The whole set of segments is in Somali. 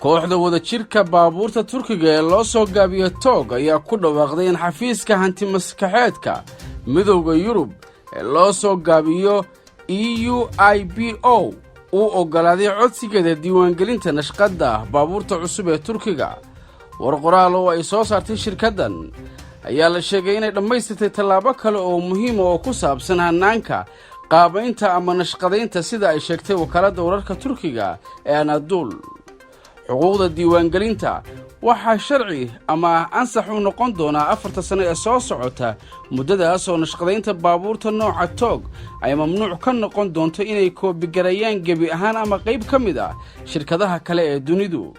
kooxda wadajirka baabuurta Turkiga ee loo soo gaabiyo TOG ayaa ku dhawaaqday in xafiiska hanti maskaxeedka midowga Yurub ee loo soo gaabiyo EUIBO uu ogolaaday codsigeeda diiwaangelinta nashqadda baabuurta cusub ee Turkiga. war qoraal oo ay soo saartay shirkaddan ayaa la sheegay inay dhammaystirtay tallaabo kale oo muhiim ah oo ku saabsan hanaanka qaabaynta ama nashqadaynta sida ay sheegtay wakaaladda wararka Turkiga ee Anadolu. xuquuqda diiwaangelinta waxaa sharci ama ansax u noqon doonaa 4 sano ee soo socota muddadaas oo nashqadaynta baabuurta nooca TOG ay mamnuuc ka noqon doonto inay koobigarayaan gebi ahaan ama qayb ka mid ah shirkadaha kale ee dunidu.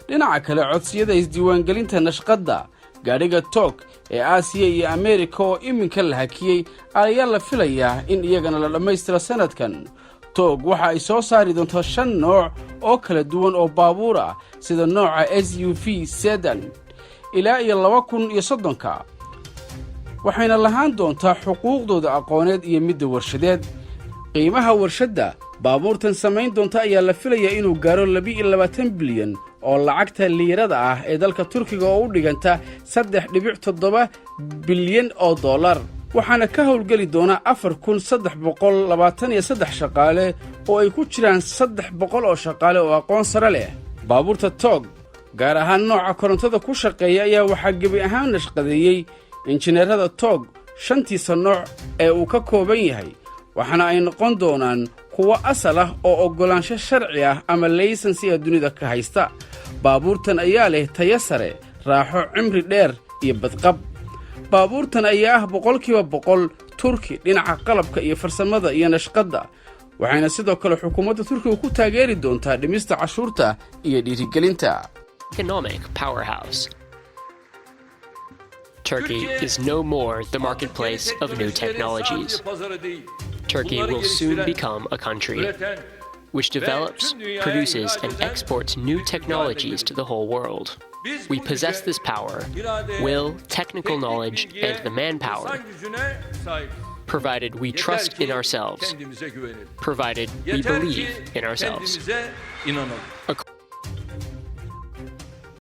dhinaca kale codsiyada isdiiwaangelinta nashqadda gaadhiga TOG ee Aasiya iyo Ameerika oo iminka la hakiyey ayaa la filayaa in iyagana la dhammaystiro sanadkan. TOG waxa ay soo saari doontaa 5 nooc oo kala duwan oo baabuur ah sida nooca SUV sedan ilaa iyo 2030 waxayna lahaan doontaa xuquuqdooda aqooneed iyo midda warshadeed. qiimaha warshadda baabuurtan samayn doonta ayaa la filayaa inuu gaaro 22 bilyan oo lacagta liirada ah ee dalka Turkiga oo u dhiganta 3.7 bilyan oo dollar. waxaana ka howlgeli doona 4323 shaqaale oo ay ku jiraan 300 oo shaqaale oo aqoon sare leh. baabuurta TOG gaar ahaan nooca korontada ku shaqeeya ayaa waxaa gebi ahaan nashqadeeyey injineerada TOG 5 nooc ee uu ka kooban yahay, waxaana ay noqon doonaan kuwo asal ah oo ogolaansho sharci ah ama laysansi dunida ka haysta. baabuurtan ayaa leh tayo sare, raaxo cimri dheer iyo badqab. baabuurtan ayaa ah 100% Turki dhinaca qalabka iyo farsamada iyo nashqadda, waxayna sidoo kale xukuumadda Turkiga ku taageeri doontaa dhimista cashuurta iyo dhiirigelinta. Economic powerhouse. Turkey is no more the marketplace of new technologies. Turkey will soon become a country which develops, produces, and exports new technologies to the whole world. We possess this power, will, technical knowledge, and the manpower, provided we trust in ourselves, provided we believe in ourselves. A